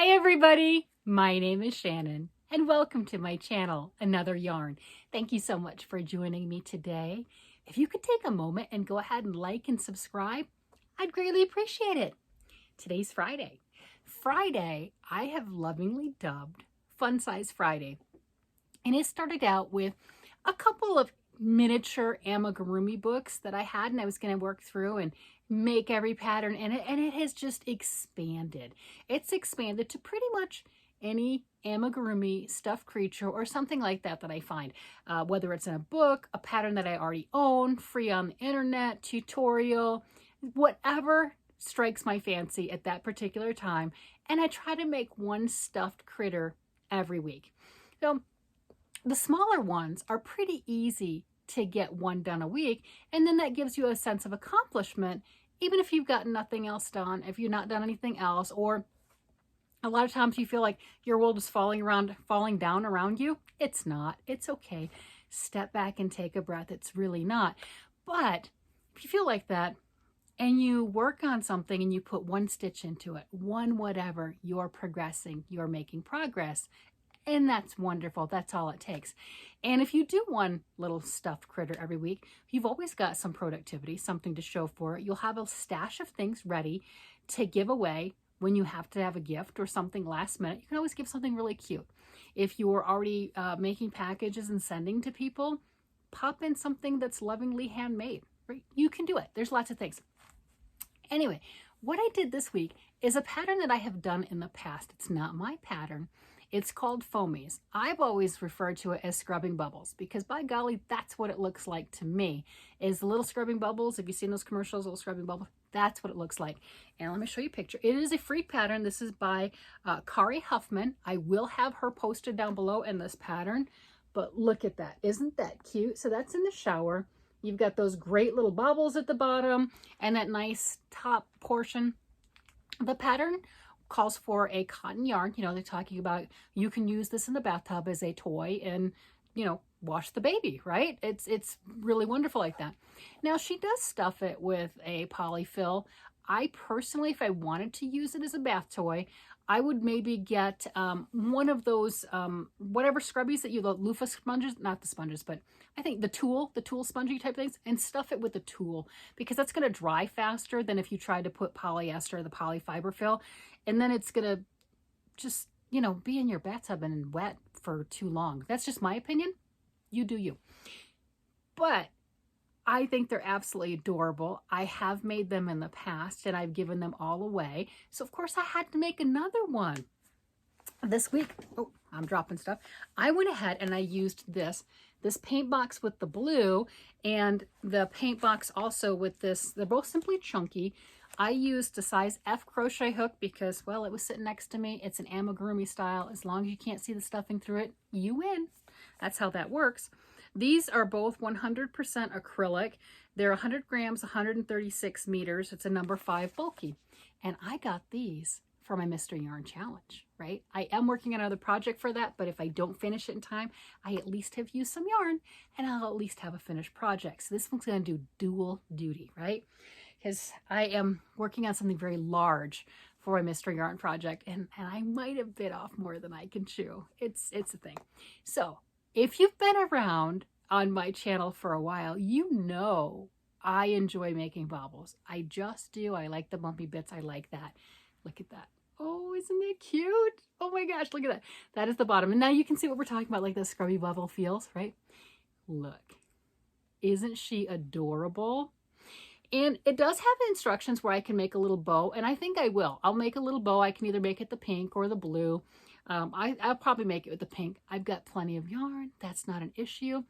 Hi everybody, my name is Shannon and welcome to my channel, Another Yarn. Thank you so much for joining me today. If you could take a moment and go ahead and like and subscribe, I'd greatly appreciate it. Today's Friday. Friday, I have lovingly dubbed Fun Size Friday. And it started out with a couple of miniature amigurumi books that I had and I was going to work through and make every pattern in it, and it has just expanded. It's expanded to pretty much any amigurumi stuffed creature or something like that that I find, whether it's in a book, a pattern that I already own, free on the internet, tutorial, whatever strikes my fancy at that particular time. And I try to make one stuffed critter every week. So the smaller ones are pretty easy to get one done a week, and then that gives you a sense of accomplishment even if you've got nothing else done, if you've not done anything else, or a lot of times you feel like your world is falling down around you. It's not. It's okay. Step back and take a breath. It's really not. But if you feel like that and you work on something and you put one stitch into it, one whatever, you're progressing, you're making progress. And that's wonderful. That's all it takes. And if you do one little stuffed critter every week, you've always got some productivity, something to show for it. You'll have a stash of things ready to give away when you have to have a gift or something last minute. You can always give something really cute. If you're already making packages and sending to people, pop in something that's lovingly handmade. Right? You can do it. There's lots of things. Anyway, what I did this week is a pattern that I have done in the past. It's not my pattern. It's called foamies. I've always referred to it as scrubbing bubbles because by golly, that's what it looks like to me, is the little scrubbing bubbles. Have you seen those commercials, little scrubbing bubbles? That's what it looks like. And let me show you a picture. It is a free pattern. This is by Kari Huffman. I will have her posted down below in this pattern, but look at that. Isn't that cute? So that's in the shower. You've got those great little bubbles at the bottom and that nice top portion. The pattern calls for a cotton yarn. You know, they're talking about you can use this in the bathtub as a toy and, you know, wash the baby, right? It's really wonderful like that. Now she does stuff it with a polyfill. I personally, if I wanted to use it as a bath toy, I would maybe get one of those, whatever scrubbies that you, the luffa sponges, not the sponges, but I think the tulle spongy type things, and stuff it with the tulle because that's going to dry faster than if you tried to put polyester, the polyfiber fill. And then it's going to just, you know, be in your bathtub and wet for too long. That's just my opinion. You do you. But I think they're absolutely adorable. I have made them in the past and I've given them all away. So of course I had to make another one. This week, oh, I'm dropping stuff. I went ahead and I used this paint box with the blue and the paint box also with this. They're both simply chunky. I used a size F crochet hook because, well, it was sitting next to me. It's an amigurumi style. As long as you can't see the stuffing through it, you win. That's how that works. These are both 100% acrylic. They're 100 grams, 136 meters. It's a number 5 bulky. And I got these for my Mystery Yarn Challenge, right? I am working on another project for that, but if I don't finish it in time, I at least have used some yarn and I'll at least have a finished project. So this one's going to do dual duty, right? Because I am working on something very large for a Mystery Yarn project, and I might have bit off more than I can chew. It's a thing. So if you've been around on my channel for a while, you know I enjoy making baubles. I just do. I like the bumpy bits. I like that. Look at that. Oh, isn't that cute? Oh my gosh, look at that. That is the bottom. And now you can see what we're talking about, like the scrubby bubble feels, right? Look. Isn't she adorable? And it does have instructions where I can make a little bow, and I think I will. I'll make a little bow. I can either make it the pink or the blue. I'll probably make it with the pink. I've got plenty of yarn. That's not an issue.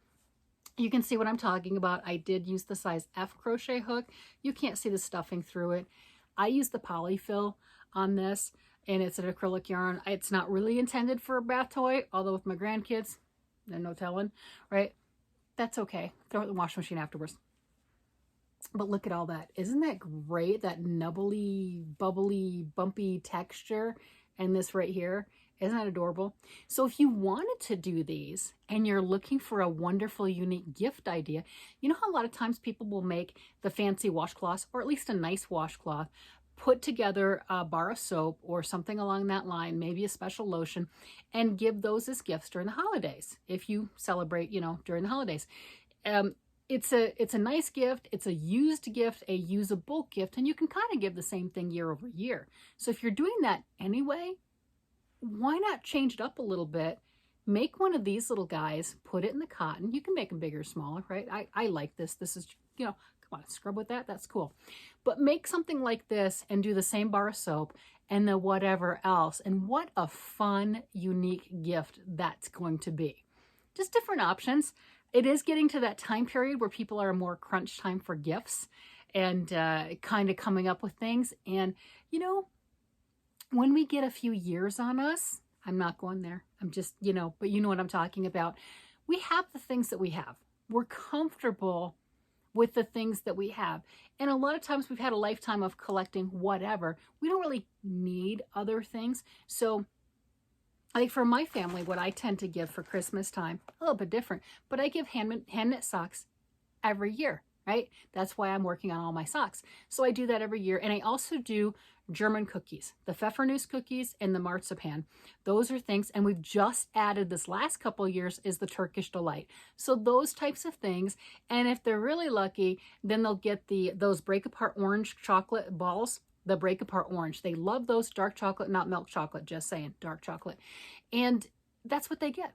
You can see what I'm talking about. I did use the size F crochet hook. You can't see the stuffing through it. I use the polyfill on this, and it's an acrylic yarn. It's not really intended for a bath toy, although with my grandkids, there's no telling, right? That's okay. Throw it in the washing machine afterwards. But look at all that. Isn't that great? That nubbly, bubbly, bumpy texture. And this right here. Isn't that adorable? So if you wanted to do these and you're looking for a wonderful, unique gift idea, you know how a lot of times people will make the fancy washcloths, or at least a nice washcloth, put together a bar of soap or something along that line, maybe a special lotion, and give those as gifts during the holidays. If you celebrate, during the holidays. Um, it's a nice gift. It's a used gift, a usable gift, and you can kind of give the same thing year over year. So if you're doing that anyway, why not change it up a little bit? Make one of these little guys, put it in the cotton. You can make them bigger or smaller, right? I like this. This is, come on, scrub with that. That's cool. But make something like this and do the same bar of soap and the whatever else. And what a fun, unique gift that's going to be. Just different options. It is getting to that time period where people are more crunch time for gifts and kind of coming up with things. And, when we get a few years on us, I'm not going there. I'm just, but you know what I'm talking about. We have the things that we have. We're comfortable with the things that we have. And a lot of times we've had a lifetime of collecting whatever. We don't really need other things. So like for my family, what I tend to give for Christmas time, a little bit different, but I give hand knit socks every year, right? That's why I'm working on all my socks. So I do that every year. And I also do German cookies, the Pfeffernuss cookies and the marzipan. Those are things, and we've just added this last couple of years is the Turkish Delight. So those types of things, and if they're really lucky, then they'll get those break apart orange chocolate balls, the break apart orange. They love those, dark chocolate, not milk chocolate, just saying, dark chocolate. And that's what they get.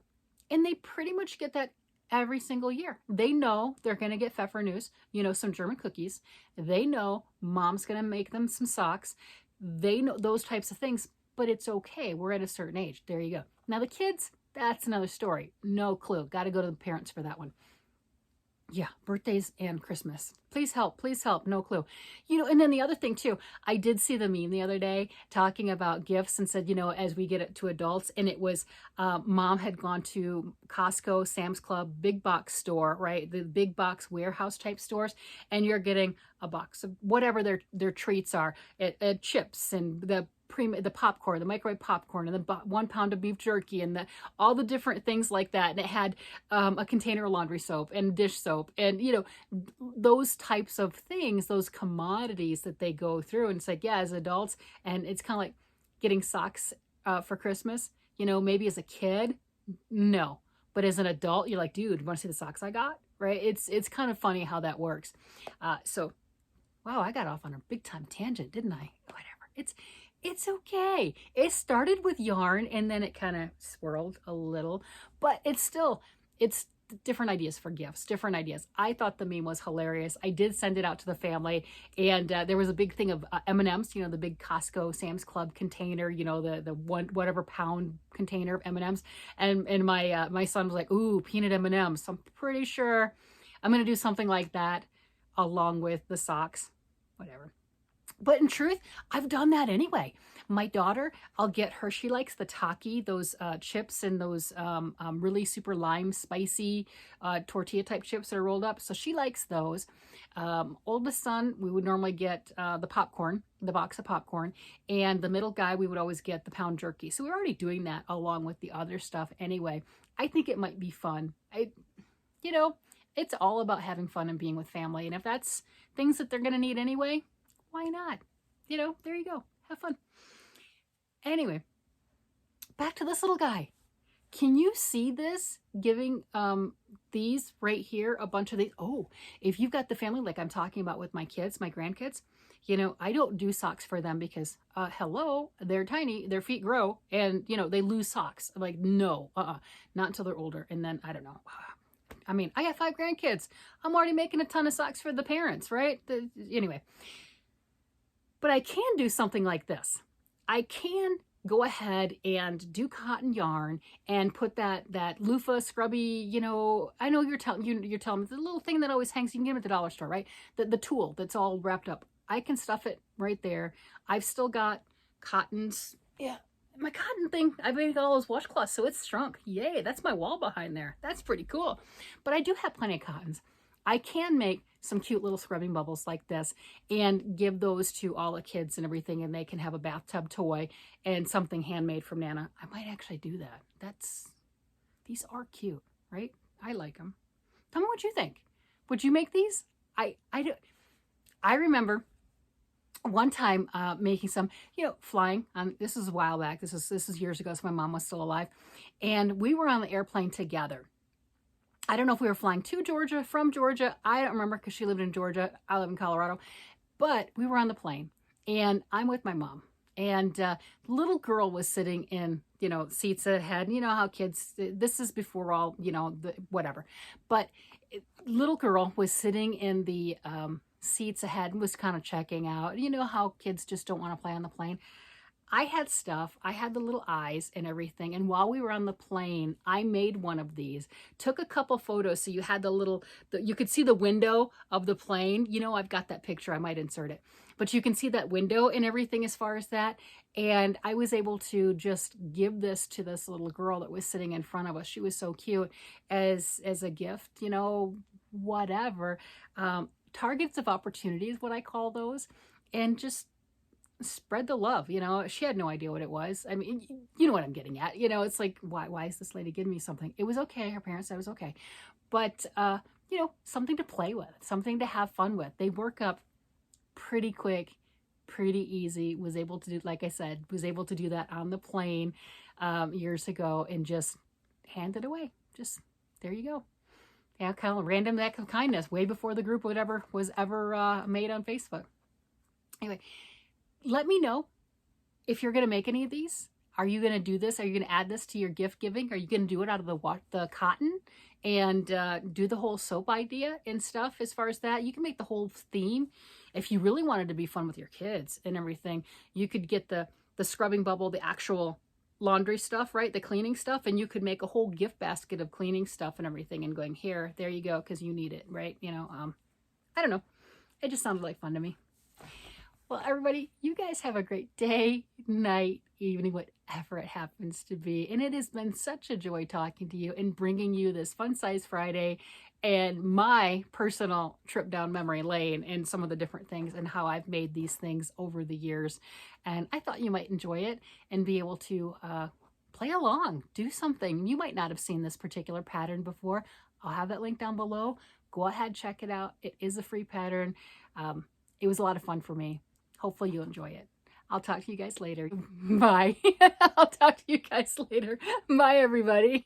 And they pretty much get that every single year. They know they're going to get Pfeffernuss, some German cookies. They know mom's going to make them some socks. They know those types of things, but it's okay. We're at a certain age. There you go. Now the kids, that's another story. No clue. Got to go to the parents for that one. Yeah, birthdays and Christmas. Please help, no clue. And then the other thing too, I did see the meme the other day talking about gifts and said, as we get it to adults, and it was mom had gone to Costco, Sam's Club, big box store, right? The big box warehouse type stores, and you're getting a box of whatever their treats are, chips and the popcorn, the microwave popcorn, and the 1 pound of beef jerky, and all the different things like that. And it had a container of laundry soap and dish soap, and those types of things, those commodities that they go through. And it's like, yeah, as adults, and it's kind of like getting socks for Christmas. Maybe as a kid, no, but as an adult, you're like, dude, you want to see the socks I got? Right? It's kind of funny how that works. So, wow, I got off on a big time tangent, didn't I? Whatever. It's okay. It started with yarn and then it kind of swirled a little, but it's different ideas for gifts, different ideas. I thought the meme was hilarious. I did send it out to the family, and there was a big thing of M&Ms, the big Costco, Sam's Club container, the whatever pound container of M&Ms. And my son was like, ooh, peanut M&Ms. So I'm pretty sure I'm going to do something like that along with the socks, whatever. But in truth, I've done that anyway. My daughter, I'll get her, she likes the Taki, those chips and those really super lime spicy tortilla type chips that are rolled up. So she likes those. Oldest son, we would normally get the popcorn, the box of popcorn. And the middle guy, we would always get the pound jerky. So we're already doing that along with the other stuff anyway. I think it might be fun. It's all about having fun and being with family. And if that's things that they're going to need anyway, why not? There you go. Have fun. Anyway, back to this little guy. Can you see this? Giving these right here, a bunch of these. Oh, if you've got the family like I'm talking about with my kids, my grandkids, I don't do socks for them because, hello, they're tiny, their feet grow, and, they lose socks. I'm like, no, not until they're older. And then, I don't know. I mean, I got 5 grandkids. I'm already making a ton of socks for the parents, right? Anyway. But I can do something like this. I can go ahead and do cotton yarn and put that luffa scrubby, I know you're telling me the little thing that always hangs, you can get them at the dollar store, right? The tool that's all wrapped up. I can stuff it right there. I've still got cottons. Yeah, my cotton thing, I've made all those washcloths, so it's shrunk. Yay, that's my wall behind there. That's pretty cool. But I do have plenty of cottons. I can make some cute little scrubbing bubbles like this and give those to all the kids and everything, and they can have a bathtub toy and something handmade from Nana. I might actually do that. These are cute, right? I like them. Tell me what you think. Would you make these? I remember one time making some, flying. This is a while back. This is years ago, so my mom was still alive. And we were on the airplane together. I don't know if we were flying to Georgia, from Georgia. I don't remember because she lived in Georgia. I live in Colorado. But we were on the plane, and I'm with my mom. And little girl was sitting in, seats ahead. You know how kids, this is before all, whatever. But little girl was sitting in the seats ahead and was kind of checking out. You know how kids just don't want to play on the plane. I had stuff. I had the little eyes and everything. And while we were on the plane, I made one of these, took a couple photos. So you had you could see the window of the plane. I've got that picture. I might insert it, but you can see that window and everything as far as that. And I was able to just give this to this little girl that was sitting in front of us. She was so cute as a gift, whatever. Targets of opportunity is what I call those. And just spread the love. She had no idea what it was. I mean, you know what I'm getting at. It's like, why is this lady giving me something? It was okay. Her parents said it was okay. But, something to play with, something to have fun with. They work up pretty quick, pretty easy. Was able to do, like I said, was able to do that on the plane years ago and just hand it away. Just, there you go. Yeah, kind of random act of kindness way before the group whatever was ever made on Facebook. Anyway, let me know if you're going to make any of these. Are you going to do this? Are you going to add this to your gift giving? Are you going to do it out of the cotton and do the whole soap idea and stuff as far as that? You can make the whole theme. If you really wanted to be fun with your kids and everything, you could get the scrubbing bubble, the actual laundry stuff, right? The cleaning stuff. And you could make a whole gift basket of cleaning stuff and everything and going, here, there you go, because you need it, right? I don't know. It just sounded like fun to me. Well, everybody, you guys have a great day, night, evening, whatever it happens to be. And it has been such a joy talking to you and bringing you this Fun Size Friday and my personal trip down memory lane and some of the different things and how I've made these things over the years. And I thought you might enjoy it and be able to play along, do something. You might not have seen this particular pattern before. I'll have that link down below. Go ahead, check it out. It is a free pattern. It was a lot of fun for me. Hopefully you'll enjoy it. I'll talk to you guys later. Bye. I'll talk to you guys later. Bye, everybody.